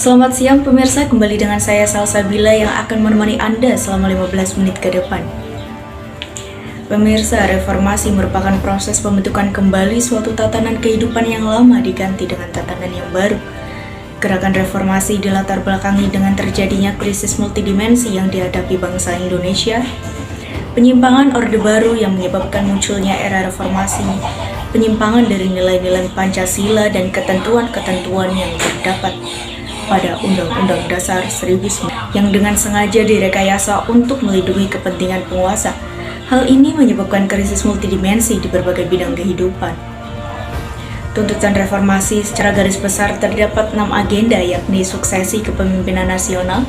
Selamat siang pemirsa, kembali dengan saya Salsabila yang akan menemani Anda selama 15 menit ke depan. Pemirsa, reformasi merupakan proses pembentukan kembali suatu tatanan kehidupan yang lama diganti dengan tatanan yang baru. Gerakan reformasi dilatar belakangi dengan terjadinya krisis multidimensi yang dihadapi bangsa Indonesia, penyimpangan Orde Baru yang menyebabkan munculnya era reformasi, penyimpangan dari nilai-nilai Pancasila dan ketentuan-ketentuan yang terdapat pada Undang-Undang Dasar 1945 yang dengan sengaja direkayasa untuk melindungi kepentingan penguasa. Hal ini menyebabkan krisis multidimensi di berbagai bidang kehidupan. Tuntutan reformasi secara garis besar terdapat 6 agenda, yakni suksesi kepemimpinan nasional,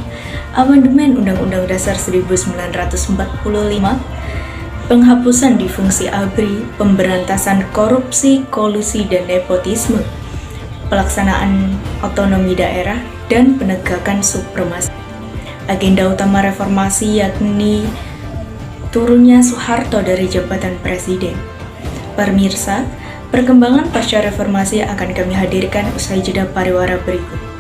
amandemen Undang-Undang Dasar 1945, penghapusan difungsi ABRI, pemberantasan korupsi, kolusi, dan nepotisme, pelaksanaan otonomi daerah, dan penegakan supremasi. Agenda utama reformasi yakni turunnya Soeharto dari jabatan presiden. Pemirsa, perkembangan pasca reformasi akan kami hadirkan usai jeda pariwara berikut.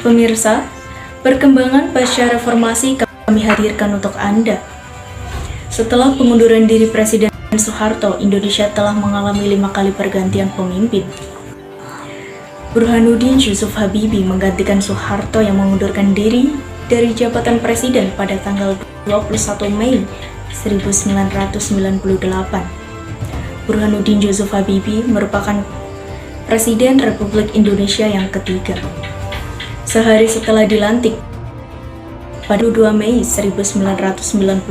Pemirsa, perkembangan pasca reformasi kami hadirkan untuk Anda. Setelah pengunduran diri Presiden Soeharto, Indonesia telah mengalami 5 kali pergantian pemimpin. Burhanuddin Yusuf Habibie menggantikan Soeharto yang mengundurkan diri dari jabatan presiden pada tanggal 21 Mei 1998. Burhanuddin Yusuf Habibie merupakan Presiden Republik Indonesia yang ketiga. Sehari setelah dilantik, pada 2 Mei 1998,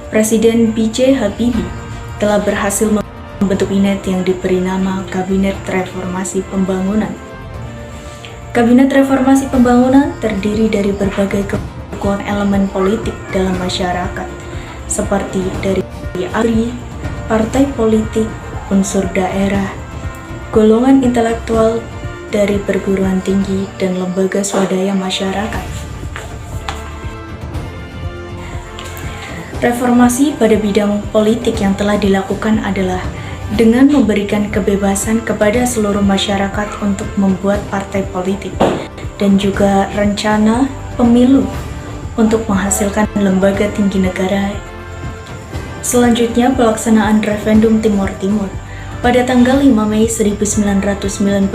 Presiden B.J. Habibie telah berhasil membentuk kabinet yang diberi nama Kabinet Reformasi Pembangunan. Kabinet Reformasi Pembangunan terdiri dari berbagai kekuatan elemen politik dalam masyarakat, seperti dari ABRI, partai politik, unsur daerah, golongan intelektual, dari perguruan tinggi, dan lembaga swadaya masyarakat. Reformasi pada bidang politik yang telah dilakukan adalah dengan memberikan kebebasan kepada seluruh masyarakat untuk membuat partai politik dan juga rencana pemilu untuk menghasilkan lembaga tinggi negara. Selanjutnya, pelaksanaan referendum Timor Timur. Pada tanggal 5 Mei 1999,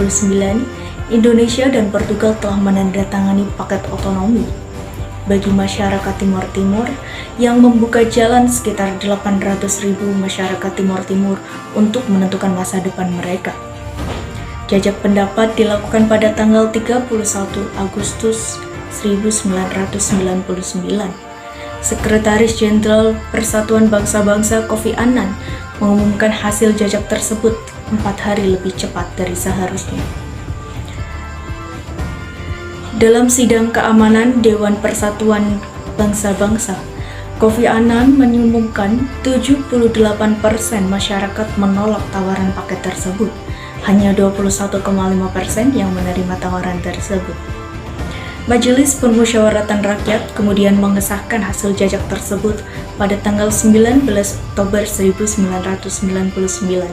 Indonesia dan Portugal telah menandatangani paket otonomi bagi masyarakat Timor Timur yang membuka jalan sekitar 800.000 masyarakat Timor Timur untuk menentukan masa depan mereka. Jajak pendapat dilakukan pada tanggal 31 Agustus 1999. Sekretaris Jenderal Persatuan Bangsa-Bangsa Kofi Annan mengumumkan hasil jajak tersebut 4 hari lebih cepat dari seharusnya. Dalam sidang keamanan Dewan Persatuan Bangsa-Bangsa, Kofi Annan mengumumkan 78% masyarakat menolak tawaran paket tersebut. Hanya 21,5% yang menerima tawaran tersebut. Majelis Permusyawaratan Rakyat kemudian mengesahkan hasil jajak tersebut pada tanggal 19 Oktober 1999.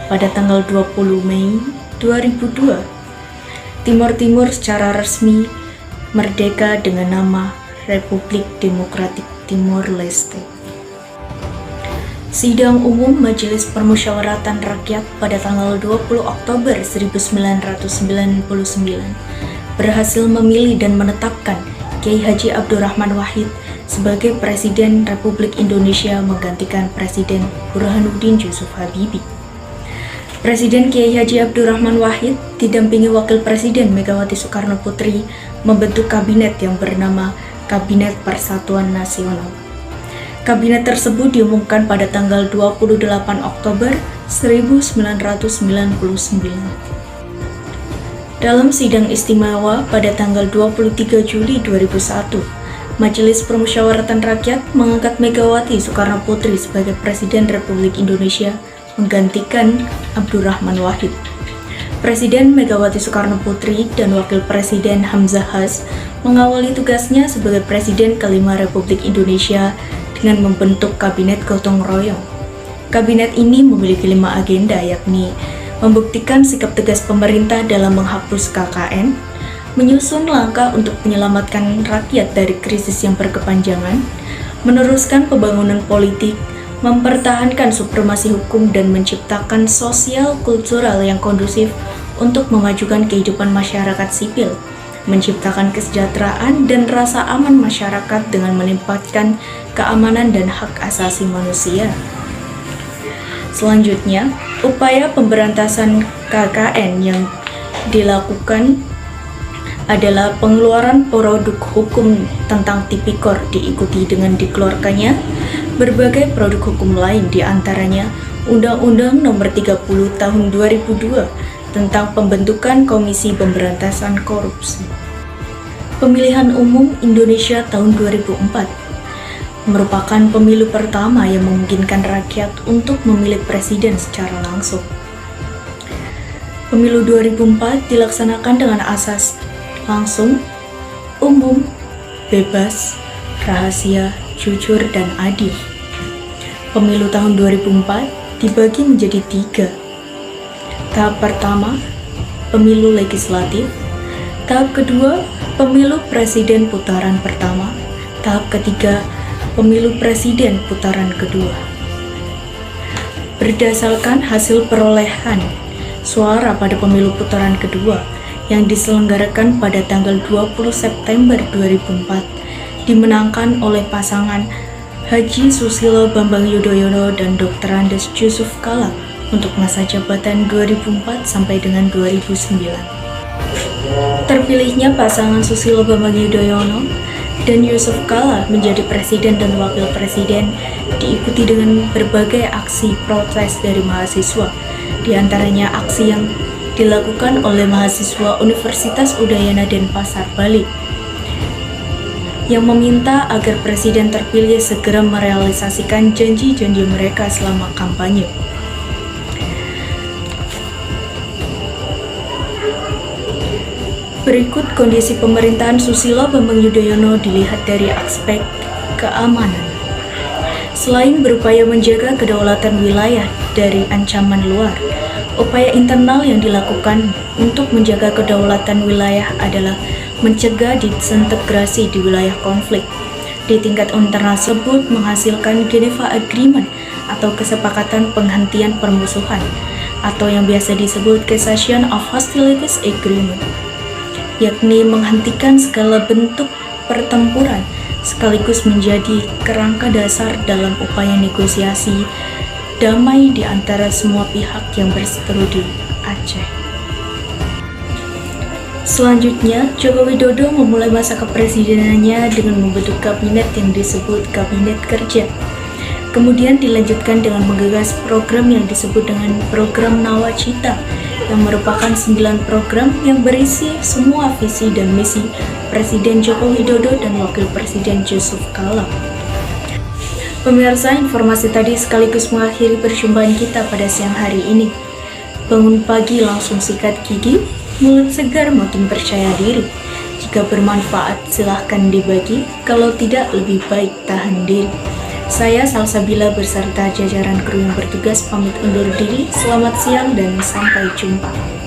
Pada tanggal 20 Mei 2002, Timor Timur secara resmi merdeka dengan nama Republik Demokratik Timor Leste. Sidang Umum Majelis Permusyawaratan Rakyat pada tanggal 20 Oktober 1999 berhasil memilih dan menetapkan Kiai Haji Abdurrahman Wahid sebagai Presiden Republik Indonesia menggantikan Presiden Burhanuddin Yusuf Habibie. Presiden Kiai Haji Abdurrahman Wahid didampingi Wakil Presiden Megawati Soekarno Putri membentuk kabinet yang bernama Kabinet Persatuan Nasional. Kabinet tersebut diumumkan pada tanggal 28 Oktober 1999. Dalam sidang istimewa pada tanggal 23 Juli 2001, Majelis Permusyawaratan Rakyat mengangkat Megawati Soekarno Putri sebagai Presiden Republik Indonesia menggantikan Abdurrahman Wahid. Presiden Megawati Soekarno Putri dan Wakil Presiden Hamzah Has mengawali tugasnya sebagai Presiden kelima Republik Indonesia dengan membentuk Kabinet Gotong Royong. Kabinet ini memiliki 5 agenda, yakni membuktikan sikap tegas pemerintah dalam menghapus KKN, menyusun langkah untuk menyelamatkan rakyat dari krisis yang berkepanjangan, meneruskan pembangunan politik, mempertahankan supremasi hukum, dan menciptakan sosial kultural yang kondusif untuk memajukan kehidupan masyarakat sipil, menciptakan kesejahteraan dan rasa aman masyarakat dengan menempatkan keamanan dan hak asasi manusia. Selanjutnya, upaya pemberantasan KKN yang dilakukan adalah pengeluaran produk hukum tentang tipikor, diikuti dengan dikeluarkannya berbagai produk hukum lain, diantaranya Undang-Undang Nomor 30 Tahun 2002 tentang pembentukan Komisi Pemberantasan Korupsi. Pemilihan Umum Indonesia tahun 2004 merupakan pemilu pertama yang memungkinkan rakyat untuk memilih presiden secara langsung. Pemilu 2004 dilaksanakan dengan asas langsung, umum, bebas, rahasia, jujur, dan adil. Pemilu tahun 2004 dibagi menjadi 3. Tahap pertama, pemilu legislatif. Tahap kedua, pemilu presiden putaran pertama. Tahap ketiga, pemilu presiden putaran kedua. Berdasarkan hasil perolehan suara pada pemilu putaran kedua yang diselenggarakan pada tanggal 20 September 2004, dimenangkan oleh pasangan Haji Susilo Bambang Yudhoyono dan Dr. Andes Yusuf Kalla untuk masa jabatan 2004 sampai dengan 2009. Terpilihnya pasangan Susilo Bambang Yudhoyono dan Yusuf Kalla menjadi presiden dan wakil presiden diikuti dengan berbagai aksi protes dari mahasiswa, diantaranya aksi yang dilakukan oleh mahasiswa Universitas Udayana Denpasar, Bali, yang meminta agar presiden terpilih segera merealisasikan janji-janji mereka selama kampanye. Berikut kondisi pemerintahan Susilo Bambang Yudhoyono dilihat dari aspek keamanan. Selain berupaya menjaga kedaulatan wilayah dari ancaman luar, upaya internal yang dilakukan untuk menjaga kedaulatan wilayah adalah mencegah disintegrasi di wilayah konflik. Di tingkat internal tersebut menghasilkan Geneva Agreement atau kesepakatan penghentian permusuhan, atau yang biasa disebut Cessation of Hostilities Agreement, yakni menghentikan segala bentuk pertempuran sekaligus menjadi kerangka dasar dalam upaya negosiasi damai di antara semua pihak yang berseteru di Aceh. Selanjutnya, Joko Widodo memulai masa kepresidenannya dengan membentuk kabinet yang disebut Kabinet Kerja. Kemudian dilanjutkan dengan menggagas program yang disebut dengan Program Nawacita, yang merupakan 9 program yang berisi semua visi dan misi Presiden Joko Widodo dan Wakil Presiden Yusuf Kalla. Pemirsa, informasi tadi sekaligus mengakhiri perjumpaan kita pada siang hari ini. Bangun pagi langsung sikat gigi, mulut segar makin percaya diri. Jika bermanfaat silahkan dibagi, kalau tidak lebih baik tahan diri. Saya Salsabila beserta jajaran kru yang bertugas pamit undur diri. Selamat siang dan sampai jumpa.